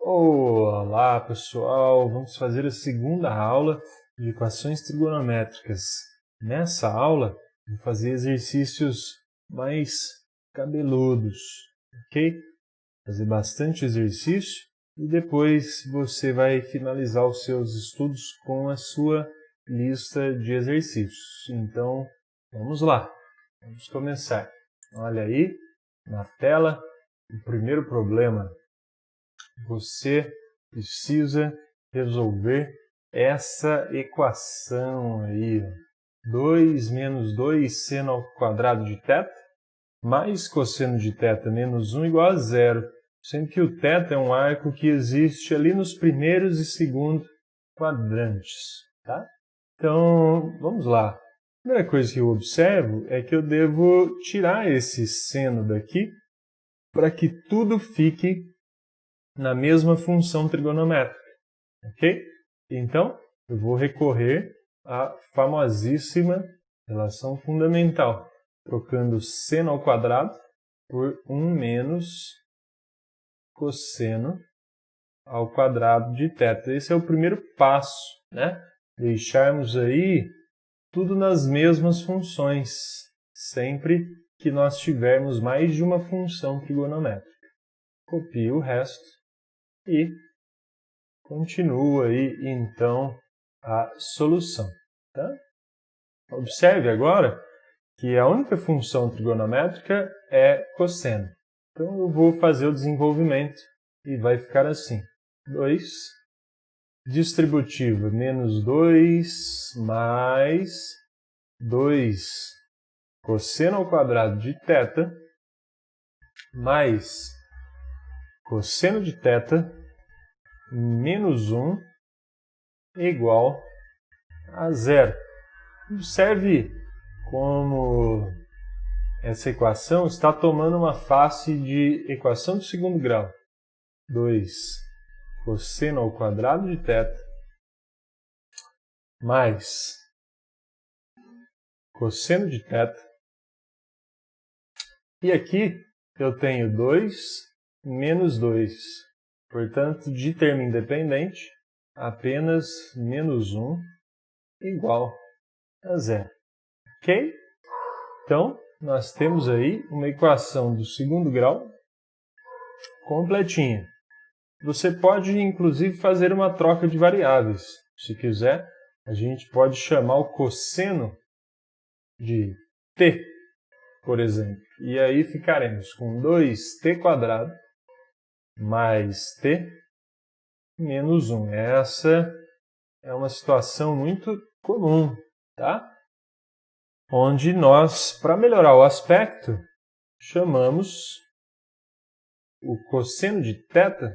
Olá pessoal, vamos fazer a segunda aula de equações trigonométricas. Nessa aula, vou fazer exercícios mais cabeludos, ok? Fazer bastante exercício e depois você vai finalizar os seus estudos com a sua lista de exercícios. Então, vamos lá, vamos começar. Olha aí na tela o primeiro problema. Você precisa resolver essa equação aí. 2 menos 2 seno ao quadrado de θ mais cosseno de θ menos 1 igual a zero. Sendo que o θ é um arco que existe ali nos primeiros e segundo quadrantes. Tá? Então, vamos lá. A primeira coisa que eu observo é que eu devo tirar esse seno daqui para que tudo fique na mesma função trigonométrica, ok? Então, eu vou recorrer à famosíssima relação fundamental, trocando seno ao quadrado por 1 menos cosseno ao quadrado de θ. Esse é o primeiro passo, né? Deixarmos aí tudo nas mesmas funções, sempre que nós tivermos mais de uma função trigonométrica. Copio o resto e continua aí, então, a solução. Tá? Observe agora que a única função trigonométrica é cosseno. Então, eu vou fazer o desenvolvimento e vai ficar assim. 2, distributiva, menos 2 mais 2 cosseno ao quadrado de θ mais cosseno de θ menos 1 igual a zero. Observe como essa equação está tomando uma face de equação de segundo grau. 2 cosseno ao quadrado de θ mais cosseno de θ. E aqui eu tenho 2 menos 2. Portanto, de termo independente, apenas menos 1 igual a zero. Ok? Então, nós temos aí uma equação do segundo grau completinha. Você pode, inclusive, fazer uma troca de variáveis. Se quiser, a gente pode chamar o cosseno de t, por exemplo. E aí ficaremos com 2t² mais t menos 1. Essa é uma situação muito comum, tá? Onde nós, para melhorar o aspecto, chamamos o cosseno de θ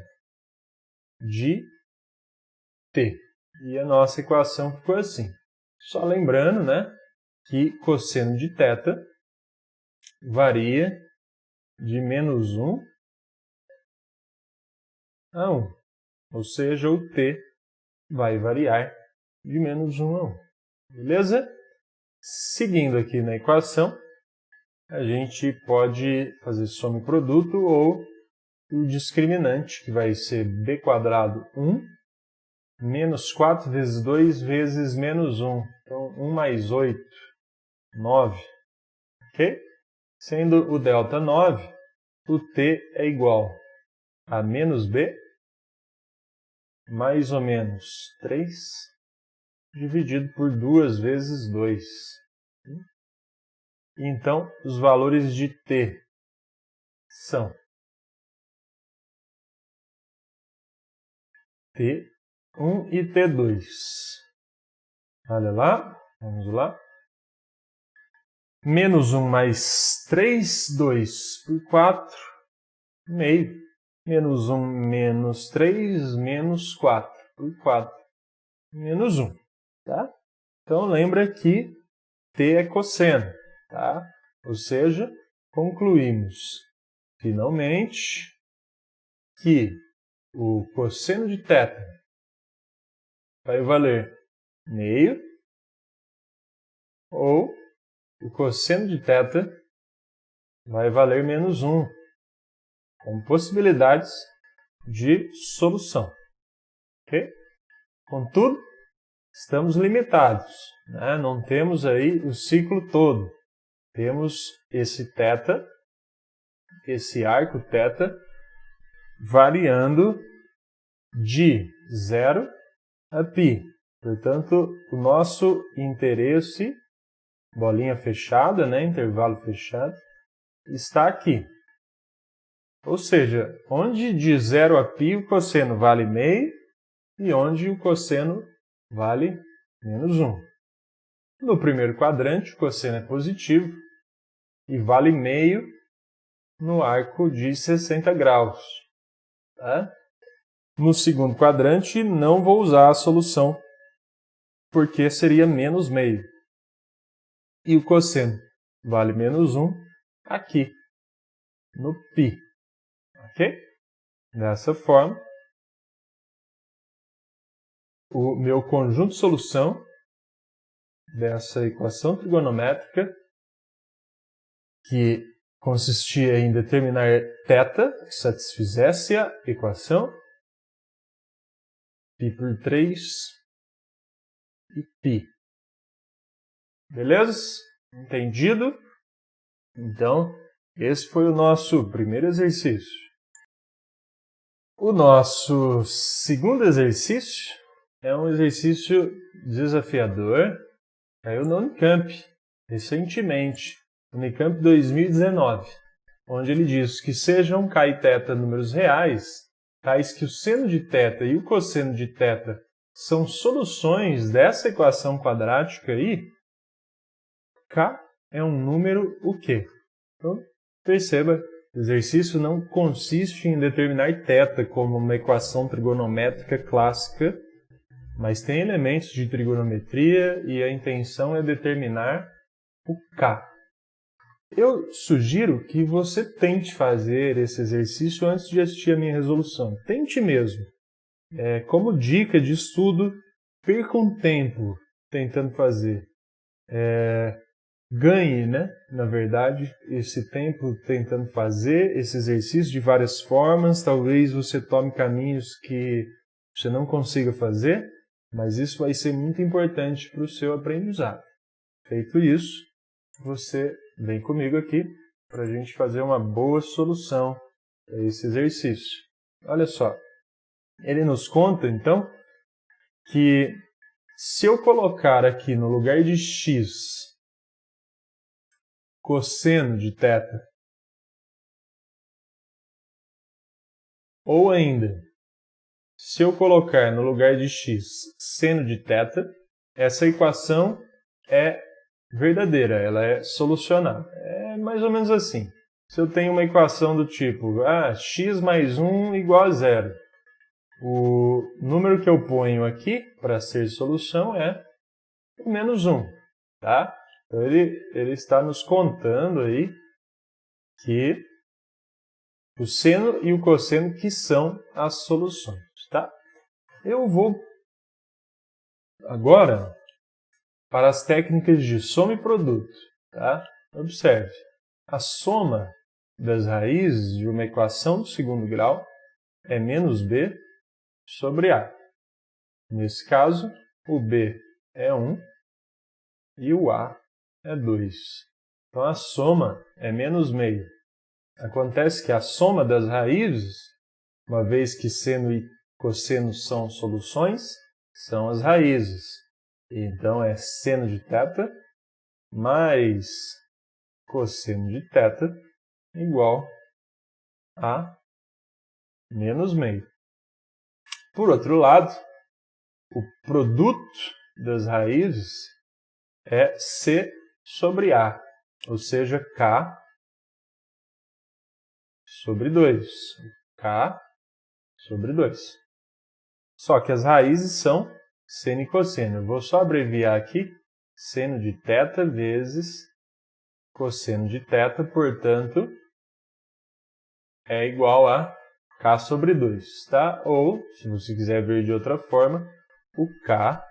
de t. E a nossa equação ficou assim. Só lembrando, né, que cosseno de θ varia de menos 1 a 1. Ou seja, o t vai variar de menos 1 a 1. Beleza? Seguindo aqui na equação, a gente pode fazer soma e produto ou o discriminante, que vai ser b² 1 menos 4 vezes 2 vezes menos 1. Então, 1 mais 8, 9. Ok? Sendo o delta 9, o t é igual a menos b mais ou menos 3 dividido por 2 vezes 2. Então, os valores de t são t1 e t2. Olha lá, vamos lá. Menos 1 mais 3, 2 por 4, meio. Menos 1 menos 3, menos 4 por 4, menos 1. Tá? Então, lembra que t é cosseno. Tá? Ou seja, concluímos finalmente que o cosseno de θ vai valer meio ou o cosseno de θ vai valer menos 1. Como possibilidades, de solução. Ok? Contudo, estamos limitados, né? Não temos aí o ciclo todo. Temos esse θ, esse arco θ, variando de 0 a π. Portanto, o nosso interesse, bolinha fechada, né? Intervalo fechado, está aqui. Ou seja, onde de 0 a π o cosseno vale meio e onde o cosseno vale menos 1. No primeiro quadrante, o cosseno é positivo e vale meio no arco de 60 graus. Tá? No segundo quadrante, não vou usar a solução, porque seria menos meio. E o cosseno vale menos 1 aqui, no π. Ok? Dessa forma, o meu conjunto de solução dessa equação trigonométrica, que consistia em determinar θ, que satisfizesse a equação, π por 3 e π. Beleza? Entendido? Então, esse foi o nosso primeiro exercício. O nosso segundo exercício é um exercício desafiador. Caiu no Unicamp, recentemente, Unicamp 2019, onde ele diz que sejam K e θ números reais, tais que o seno de θ e o cosseno de θ são soluções dessa equação quadrática aí, K é um número o quê? Então, perceba, o exercício não consiste em determinar θ como uma equação trigonométrica clássica, mas tem elementos de trigonometria e a intenção é determinar o K. Eu sugiro que você tente fazer esse exercício antes de assistir a minha resolução. Tente mesmo. Como dica de estudo, perca um tempo tentando fazer. Ganhe, né? Na verdade, esse tempo tentando fazer esse exercício de várias formas. Talvez você tome caminhos que você não consiga fazer, mas isso vai ser muito importante para o seu aprendizado. Feito isso, você vem comigo aqui para a gente fazer uma boa solução para esse exercício. Olha só, ele nos conta, então, que se eu colocar aqui no lugar de x cosseno de θ, ou ainda, se eu colocar no lugar de x seno de θ, essa equação é verdadeira, ela é solucionável. É mais ou menos assim. Se eu tenho uma equação do tipo x mais 1 igual a 0, o número que eu ponho aqui para ser solução é o menos 1. Tá? Então ele está nos contando aí que o seno e o cosseno que são as soluções. Tá? Eu vou agora para as técnicas de soma e produto. Tá? Observe, a soma das raízes de uma equação do segundo grau é menos b sobre a. Nesse caso, o b é 1 e o a é 2. Então a soma é menos meio. Acontece que a soma das raízes, uma vez que seno e cosseno são soluções, são as raízes. Então é seno de θ mais cosseno de θ igual a menos meio. Por outro lado, o produto das raízes é C sobre A, ou seja, K sobre 2. K sobre 2. Só que as raízes são seno e cosseno. Eu vou só abreviar aqui, seno de θ vezes cosseno de θ, portanto, é igual a K sobre 2, tá? Ou, se você quiser ver de outra forma, o K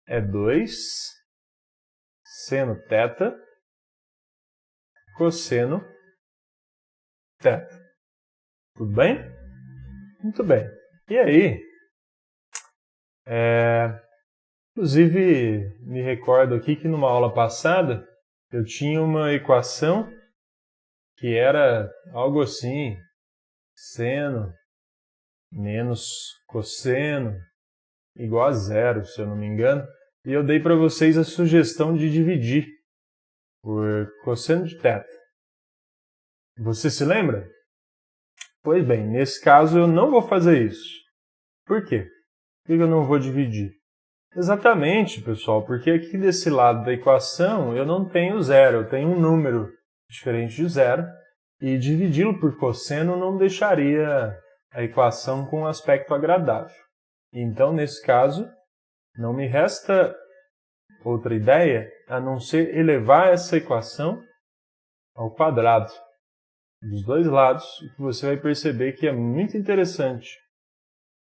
é 2 seno θ cosseno θ. Tudo bem? Muito bem. E aí, inclusive, me recordo aqui que numa aula passada eu tinha uma equação que era algo assim, seno menos cosseno igual a zero, se eu não me engano, e eu dei para vocês a sugestão de dividir por cosseno de θ. Você se lembra? Pois bem, nesse caso eu não vou fazer isso. Por quê? Por que eu não vou dividir? Exatamente, pessoal, porque aqui desse lado da equação eu não tenho zero, eu tenho um número diferente de zero, e dividi-lo por cosseno não deixaria a equação com um aspecto agradável. Então, nesse caso, não me resta outra ideia a não ser elevar essa equação ao quadrado dos dois lados, o que você vai perceber que é muito interessante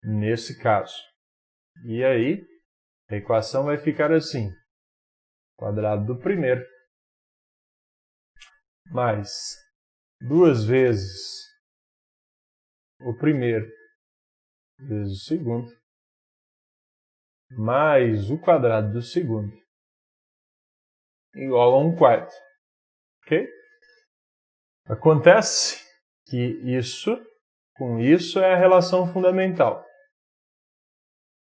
nesse caso. E aí, a equação vai ficar assim: quadrado do primeiro mais 2 vezes o primeiro vezes o segundo mais o quadrado do segundo igual a 1/4. Ok? Acontece que isso com isso é a relação fundamental.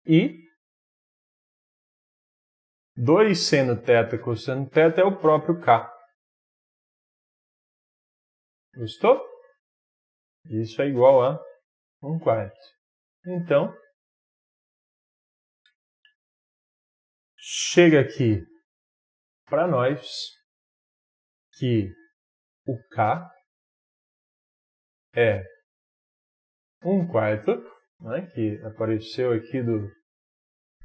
E 2 seno θ cosseno θ é o próprio K. Gostou? Isso é igual a 1/4. Então, chega aqui para nós que o K é 1/4, né, que apareceu aqui do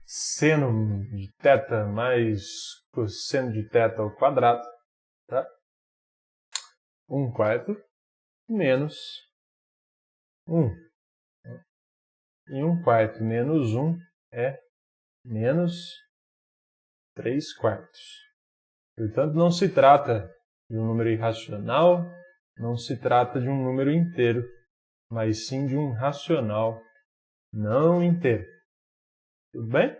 seno de θ mais cosseno de θ ao quadrado, tá? 1/4 menos 1. E 1/4 menos 1 é menos 3/4. Portanto, não se trata de um número irracional, não se trata de um número inteiro, mas sim de um racional não inteiro. Tudo bem?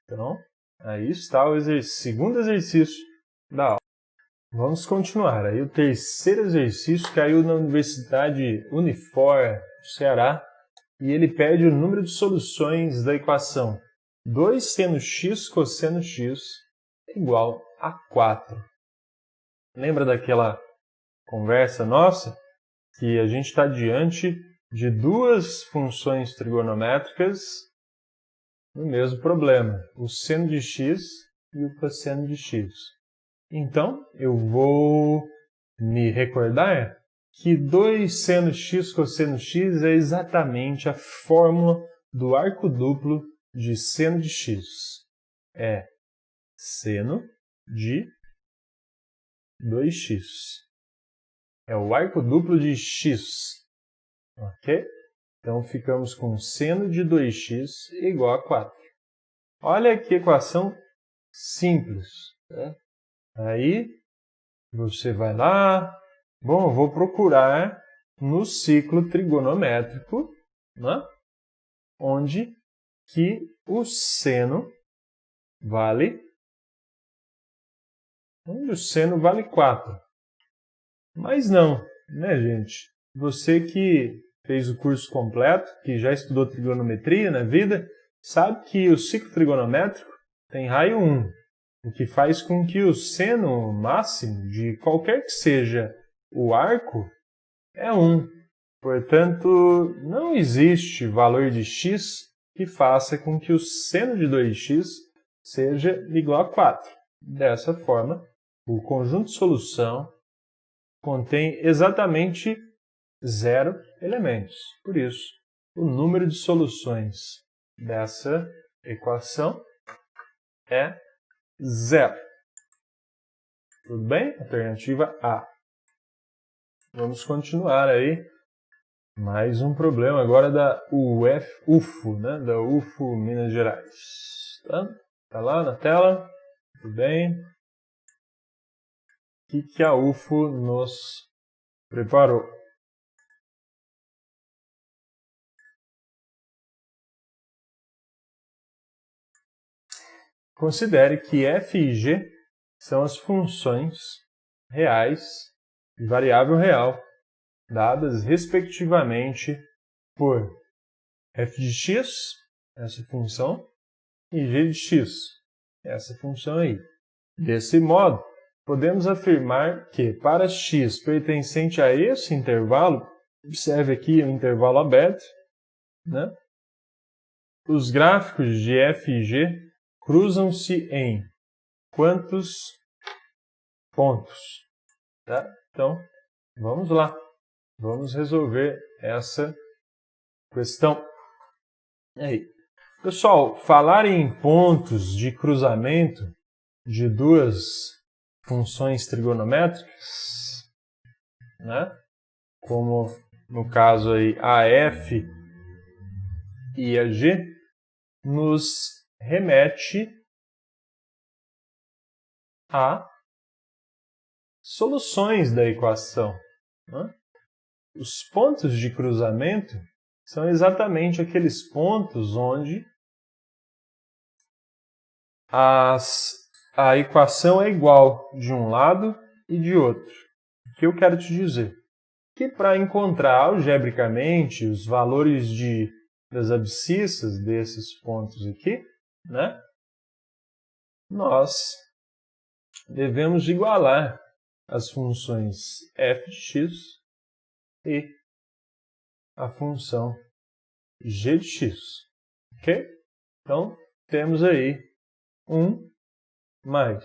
Então, aí está o segundo exercício da aula. Vamos continuar. Aí o terceiro exercício caiu na Universidade Unifor do Ceará e ele pede o número de soluções da equação 2 seno x cosseno x é igual a 4. Lembra daquela conversa nossa? Que a gente está diante de duas funções trigonométricas no mesmo problema, o seno de x e o cosseno de x. Então, eu vou me recordar que 2 seno x cosseno x é exatamente a fórmula do arco duplo de seno de x. É seno de 2x. É o arco duplo de x. Ok? Então, ficamos com seno de 2x igual a 4. Olha que equação simples. Né? Aí, você vai lá. Bom, eu vou procurar no ciclo trigonométrico, né? Onde que o seno vale 4. Mas não, né, gente? Você que fez o curso completo, que já estudou trigonometria na vida, sabe que o ciclo trigonométrico tem raio 1, o que faz com que o seno máximo de qualquer que seja o arco é 1. Portanto, não existe valor de x que faça com que o seno de 2x seja igual a 4. Dessa forma, o conjunto de solução contém exatamente 0 elementos. Por isso, o número de soluções dessa equação é 0. Tudo bem? Alternativa A. Vamos continuar aí. Mais um problema agora da UFO, né? Da UFO Minas Gerais. Tá lá na tela? Tudo bem? O que a UFO nos preparou? considere que f e g são as funções reais de variável real, dadas respectivamente por f de x, essa função, e g de x, essa função aí. Desse modo, podemos afirmar que para x pertencente a esse intervalo, observe aqui o intervalo aberto, né? Os gráficos de f e g cruzam-se em quantos pontos? Tá? Então, vamos lá. Vamos resolver essa questão. Aí. Pessoal, falar em pontos de cruzamento de duas funções trigonométricas, né? Como no caso aí a f e a g, nos remete a soluções da equação, né? Os pontos de cruzamento são exatamente aqueles pontos onde a equação é igual de um lado e de outro. O que eu quero te dizer? Que para encontrar algebricamente os valores das abscissas desses pontos aqui, né, nós devemos igualar as funções f de x e a função g de x. Ok? Então, temos aí 1 mais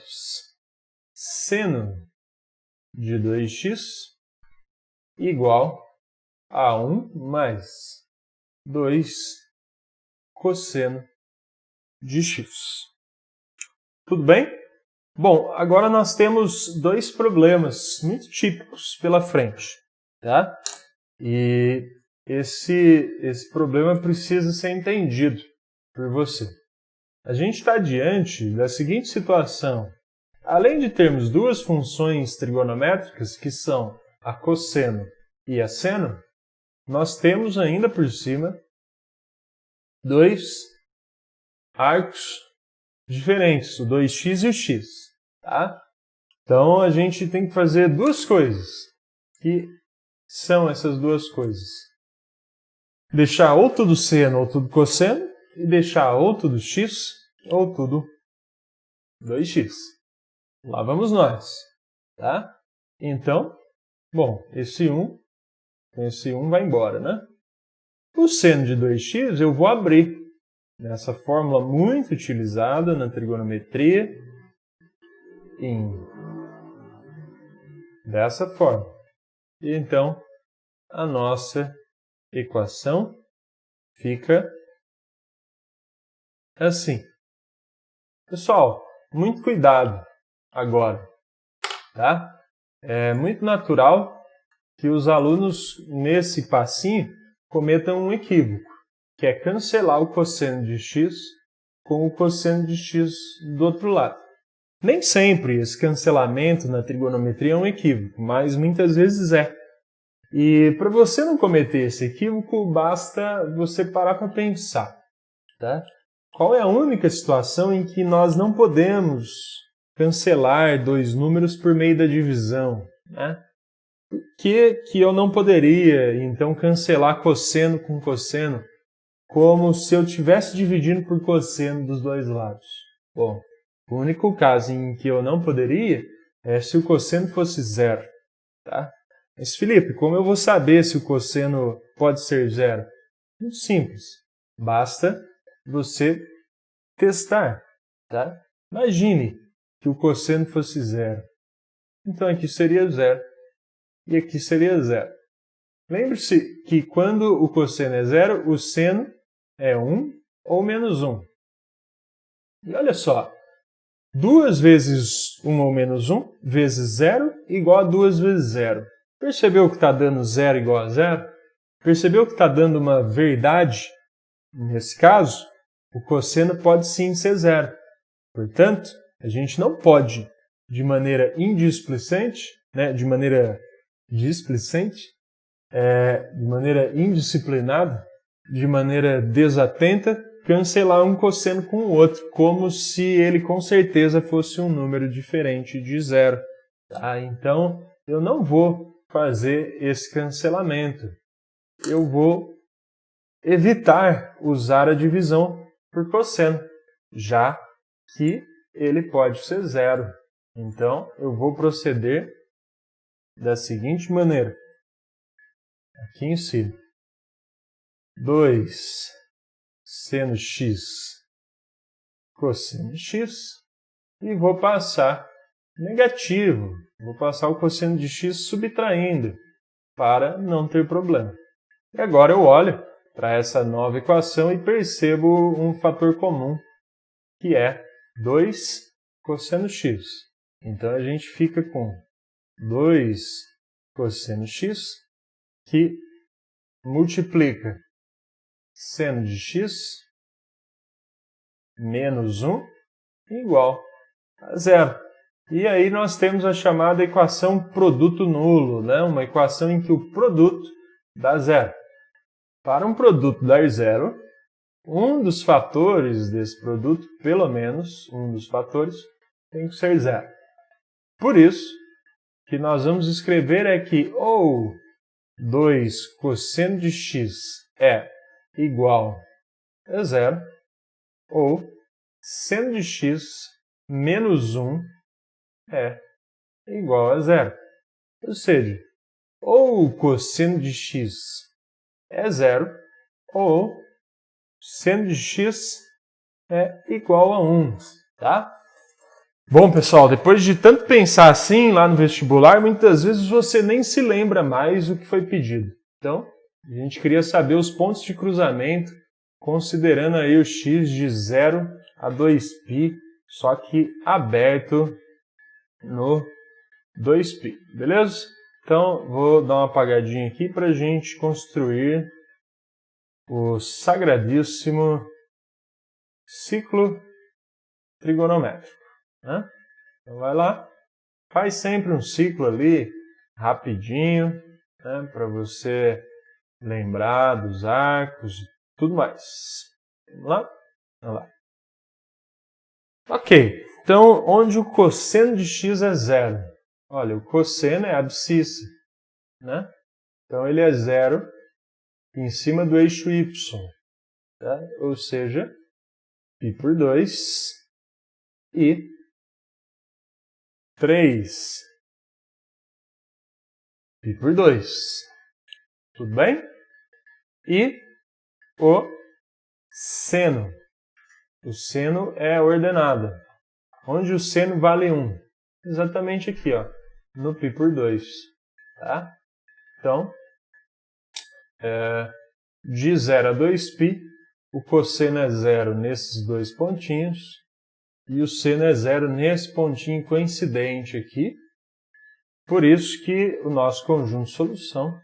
seno de 2x igual a 1 mais 2 cosseno de x. Tudo bem? Bom, agora nós temos dois problemas muito típicos pela frente, tá? E esse problema precisa ser entendido por você. A gente está diante da seguinte situação. Além de termos duas funções trigonométricas, que são a cosseno e a seno, nós temos ainda por cima dois arcos diferentes, o 2x e o x. Tá? Então a gente tem que fazer duas coisas. Que são essas duas coisas? Deixar ou tudo seno ou tudo cosseno, e deixar ou tudo x ou tudo 2x. Lá vamos nós. Tá? Então, bom, esse 1 vai embora, né? O seno de 2x eu vou abrir nessa fórmula muito utilizada na trigonometria dessa forma. E então, a nossa equação fica assim. Pessoal, muito cuidado agora, tá? É muito natural que os alunos, nesse passinho, cometam um equívoco, que é cancelar o cosseno de x com o cosseno de x do outro lado. Nem sempre esse cancelamento na trigonometria é um equívoco, mas muitas vezes é. E para você não cometer esse equívoco, basta você parar para pensar, tá? Qual é a única situação em que nós não podemos cancelar dois números por meio da divisão, né? Por que eu não poderia, então, cancelar cosseno com cosseno, como se eu estivesse dividindo por cosseno dos dois lados? Bom, o único caso em que eu não poderia é se o cosseno fosse zero, tá? Mas, Felipe, como eu vou saber se o cosseno pode ser zero? Muito simples. Basta você testar, tá? Imagine que o cosseno fosse zero. Então, aqui seria zero. E aqui seria zero. Lembre-se que quando o cosseno é zero, o seno é 1 ou menos 1. E olha só. 2 vezes 1 ou menos 1 vezes 0 igual a 2 vezes 0. Percebeu que está dando 0 igual a 0? Percebeu que está dando uma verdade? Nesse caso, o cosseno pode sim ser 0. Portanto, a gente não pode, de maneira indisplicente, né, de maneira indisciplinada, de maneira desatenta, cancelar um cosseno com o outro, como se ele com certeza fosse um número diferente de zero. Tá? Então, eu não vou fazer esse cancelamento. Eu vou evitar usar a divisão por cosseno, já que ele pode ser zero. Então, eu vou proceder da seguinte maneira. Aqui em cima. 2 seno x cosseno x e vou passar negativo. Vou passar o cosseno de x subtraindo para não ter problema. E agora eu olho para essa nova equação e percebo um fator comum, que é 2 cosseno x. Então a gente fica com 2 cosseno x, que multiplica seno de x menos 1 igual a zero. E aí nós temos a chamada equação produto nulo, né? Uma equação em que o produto dá zero. Para um produto dar zero, um dos fatores desse produto, pelo menos um dos fatores, tem que ser zero. Por isso, o que nós vamos escrever é que ou 2 cosseno de x é igual a zero, ou seno de x menos 1 é igual a zero. Ou seja, ou o cosseno de x é zero, ou seno de x é igual a 1, tá? Bom, pessoal, depois de tanto pensar assim lá no vestibular, muitas vezes você nem se lembra mais do que foi pedido. Então, a gente queria saber os pontos de cruzamento, considerando aí o x de 0 a 2π, só que aberto no 2π, beleza? Então, vou dar uma apagadinha aqui para a gente construir o sagradíssimo ciclo trigonométrico. Né? Então, vai lá, faz sempre um ciclo ali, rapidinho, né, para você lembrar dos arcos e tudo mais. Vamos lá? Vamos lá. Ok, então onde o cosseno de x é zero? Olha, o cosseno é a abscissa, né? Então ele é zero em cima do eixo y, tá? Ou seja, π por 2 e 3 π por 2. Tudo bem? E o seno. O seno é a ordenada. Onde o seno vale 1? Exatamente aqui, ó, no π por 2. Tá? Então, de 0 a 2π, o cosseno é zero nesses dois pontinhos e o seno é zero nesse pontinho coincidente aqui. Por isso que o nosso conjunto de solução,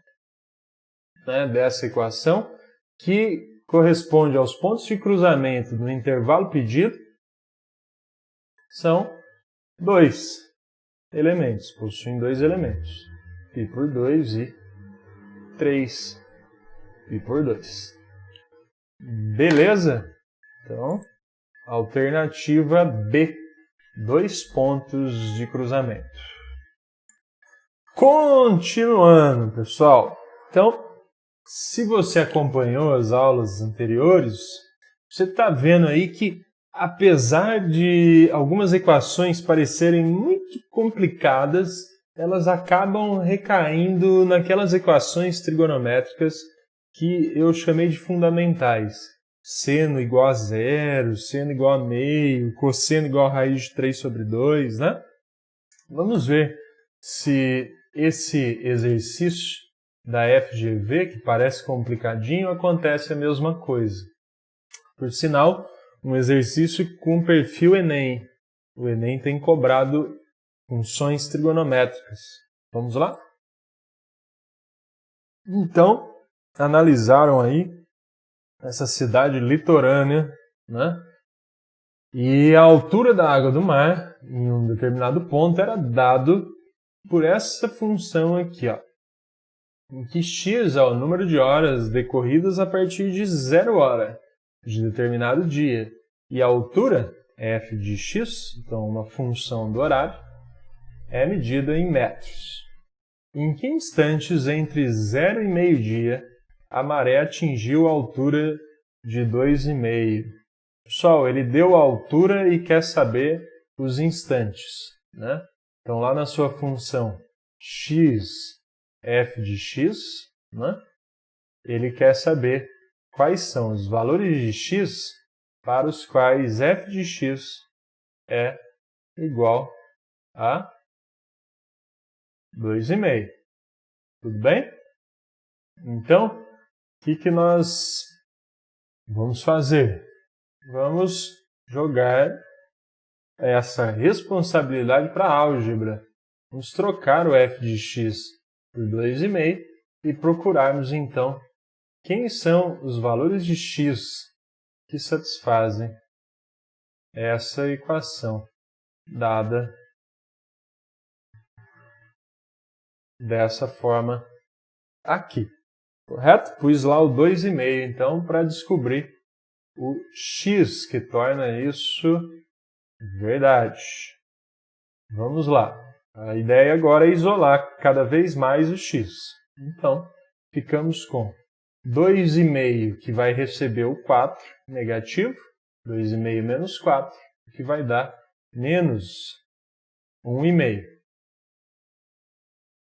né, dessa equação, que corresponde aos pontos de cruzamento do intervalo pedido, são 2 elementos, possuem 2 elementos, π por 2 e 3 π por 2. Beleza? Então, alternativa B, 2 pontos de cruzamento. Continuando, pessoal. Então, se você acompanhou as aulas anteriores, você está vendo aí que, apesar de algumas equações parecerem muito complicadas, elas acabam recaindo naquelas equações trigonométricas que eu chamei de fundamentais. Seno igual a zero, seno igual a meio, cosseno igual a raiz de 3 sobre 2, né? Vamos ver se esse exercício da FGV, que parece complicadinho, acontece a mesma coisa. Por sinal, um exercício com perfil Enem. O Enem tem cobrado funções trigonométricas. Vamos lá? Então, analisaram aí essa cidade litorânea, né? E a altura da água do mar, em um determinado ponto, era dado por essa função aqui, ó, em que x é o número de horas decorridas a partir de 0 hora. de determinado dia, e a altura, f de x, então uma função do horário, é medida em metros. Em que instantes entre 0 e meio-dia a maré atingiu a altura de 2,5? Pessoal, ele deu a altura e quer saber os instantes, né? Então, lá na sua função x, f de x, né? Ele quer saber quais são os valores de x para os quais f de x é igual a 2,5. Tudo bem? Então, o que nós vamos fazer? Vamos jogar essa responsabilidade para a álgebra. Vamos trocar o f de x por 2,5 e procurarmos, então, quem são os valores de x que satisfazem essa equação dada dessa forma aqui. Correto? Pus lá o 2,5, então, para descobrir o x que torna isso verdade. Vamos lá. A ideia agora é isolar cada vez mais o x. Então, ficamos com 2,5 que vai receber o 4 negativo, 2,5 menos 4, que vai dar menos 1,5.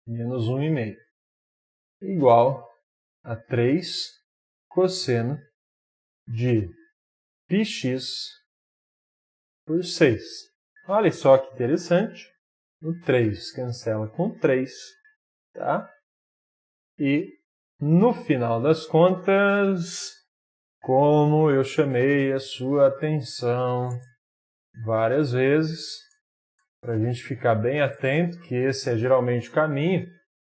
Menos 1,5. Igual a 3 cosseno de πx por 6. Olha só que interessante. O 3 cancela com 3, tá? E no final das contas, como eu chamei a sua atenção várias vezes, para a gente ficar bem atento, que esse é geralmente o caminho,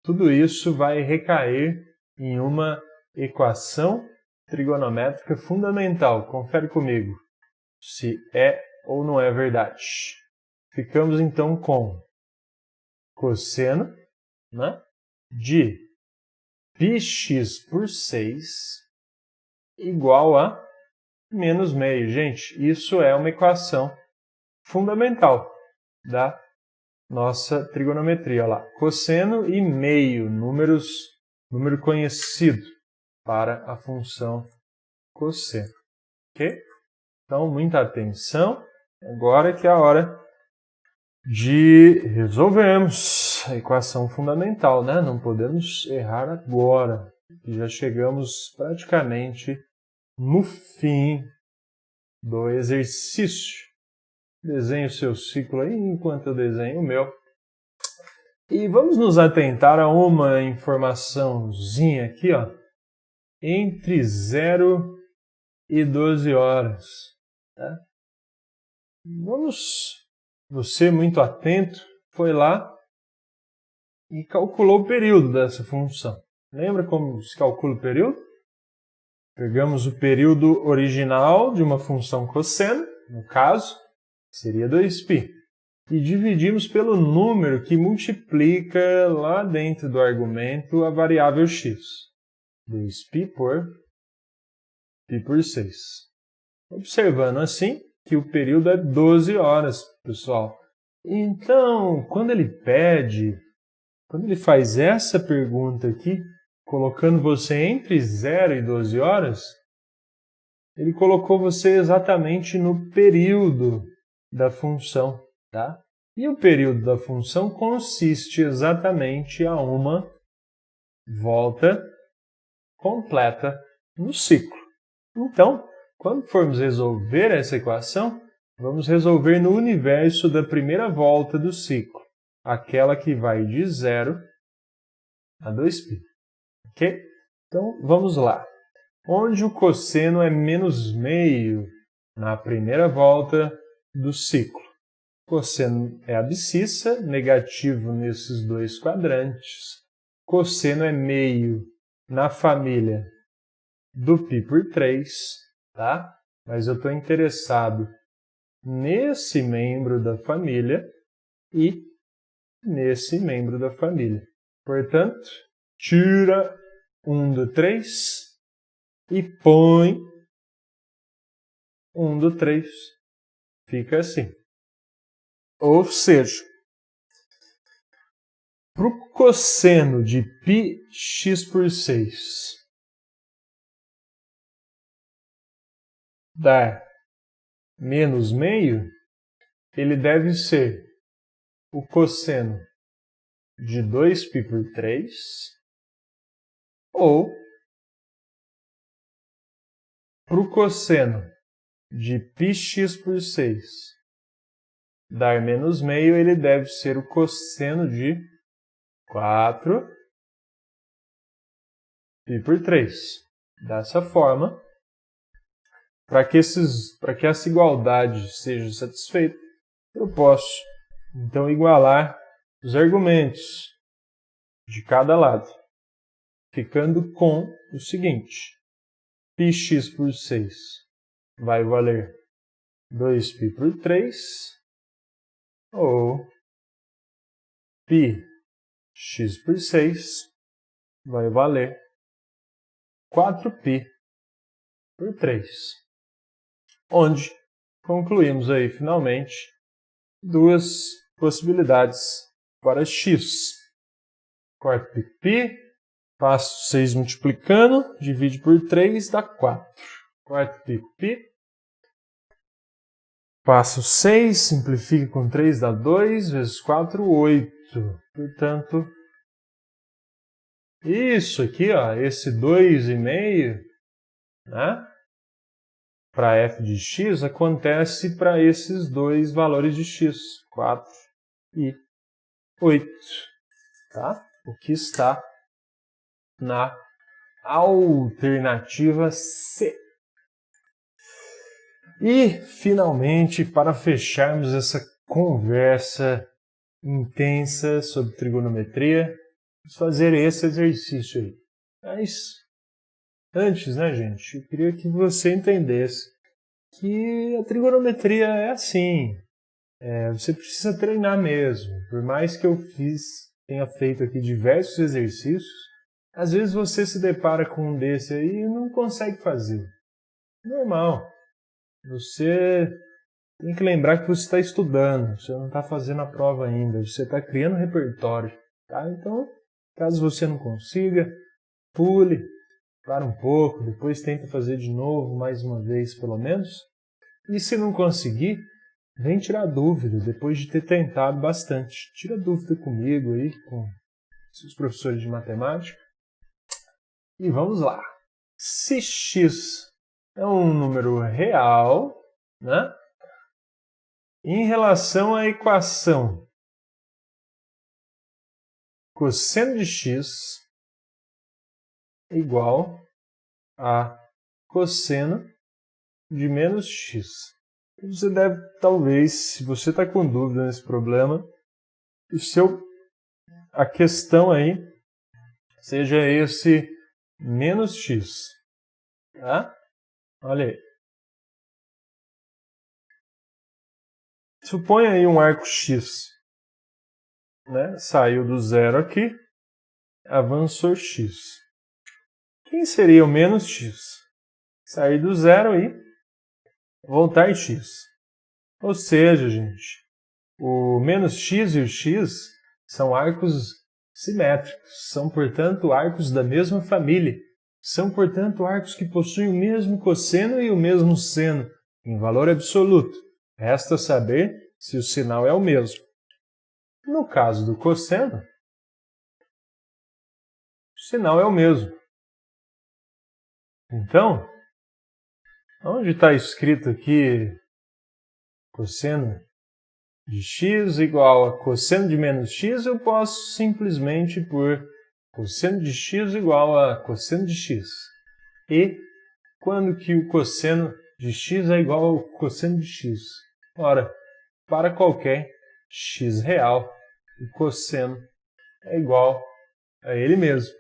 tudo isso vai recair em uma equação trigonométrica fundamental. Confere comigo se é ou não é verdade. Ficamos então com cosseno, né, de πx por 6 igual a menos meio. Gente, isso é uma equação fundamental da nossa trigonometria. Olha lá, cosseno e meio, número conhecido para a função cosseno. Ok? Então, muita atenção. Agora que é a hora de resolvermos a equação fundamental, né? Não podemos errar agora, que já chegamos praticamente no fim do exercício. Desenhe o seu ciclo aí enquanto eu desenho o meu. E vamos nos atentar a uma informaçãozinha aqui, ó. Entre 0 e 12 horas. Tá? Você muito atento, foi lá e calculou o período dessa função. Lembra como se calcula o período? Pegamos o período original de uma função cosseno, no caso, seria 2π. E dividimos pelo número que multiplica lá dentro do argumento a variável x. 2π por π por 6. Observando assim que o período é 12 horas, pessoal. Então, quando ele faz essa pergunta aqui, colocando você entre 0 e 12 horas, ele colocou você exatamente no período da função, tá? E o período da função consiste exatamente a uma volta completa no ciclo. Então, quando formos resolver essa equação, vamos resolver no universo da primeira volta do ciclo, aquela que vai de 0 a 2π. Ok? Então, vamos lá. Onde o cosseno é menos meio na primeira volta do ciclo. Cosseno é abscissa, negativo nesses dois quadrantes. Cosseno é meio na família do π por 3, tá? Mas eu estou interessado nesse membro da família e nesse membro da família. Portanto, tira 1 do 3 e põe 1 do 3 fica assim. Ou seja, para o cosseno de πx por 6 dar menos meio, ele deve ser o cosseno de 2π por 3 ou para o cosseno de πx por 6 dar menos meio, ele deve ser o cosseno de 4π por 3. Dessa forma, para que essa igualdade seja satisfeita, eu posso, então, igualar os argumentos de cada lado, ficando com o seguinte: πx por 6 vai valer 2π por 3, ou πx por 6 vai valer 4π por 3. Onde concluímos aí, finalmente, duas possibilidades para x. 4π, passo 6 multiplicando, divide por 3, dá 4. 4π, passo 6, simplifica com 3, dá 2, vezes 4, 8. Portanto, isso aqui, ó, esse 2,5, né, para f de x, acontece para esses dois valores de x, 4 e 8. Tá? O que está na alternativa C. E, finalmente, para fecharmos essa conversa intensa sobre trigonometria, vamos fazer esse exercício aí. Mas, antes, né, gente, eu queria que você entendesse que a trigonometria é assim. Você precisa treinar mesmo. Por mais que eu tenha feito aqui diversos exercícios, às vezes você se depara com um desse aí e não consegue fazer. Normal. Você tem que lembrar que você está estudando, você não está fazendo a prova ainda, você está criando repertório. Tá? Então, caso você não consiga, pule, para um pouco, depois tenta fazer de novo, mais uma vez pelo menos. E se não conseguir, vem tirar dúvida, depois de ter tentado bastante. Tira dúvida comigo aí, com seus professores de matemática. E vamos lá. Se x é um número real, né, em relação à equação cosseno de x igual a cosseno de menos x. Você deve, talvez, se você está com dúvida nesse problema, a questão aí seja esse menos x. Tá? Olha aí. Suponha aí um arco x. Né? Saiu do zero aqui, avançou x. Quem seria o menos x? Sair do zero e voltar x. Ou seja, gente, o menos x e o x são arcos simétricos, são, portanto, arcos da mesma família. São, portanto, arcos que possuem o mesmo cosseno e o mesmo seno, em valor absoluto. Resta saber se o sinal é o mesmo. No caso do cosseno, o sinal é o mesmo. Então, onde está escrito aqui cosseno de x igual a cosseno de menos x, eu posso simplesmente pôr cosseno de x igual a cosseno de x. E quando que o cosseno de x é igual ao cosseno de x? Ora, para qualquer x real, o cosseno é igual a ele mesmo.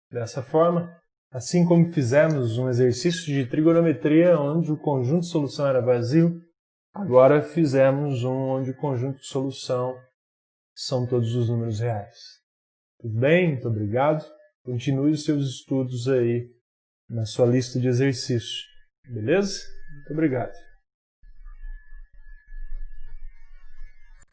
Dessa forma, assim como fizemos um exercício de trigonometria onde o conjunto de solução era vazio, agora fizemos um onde o conjunto de solução são todos os números reais. Tudo bem? Muito obrigado. Continue os seus estudos aí na sua lista de exercícios. Beleza? Muito obrigado.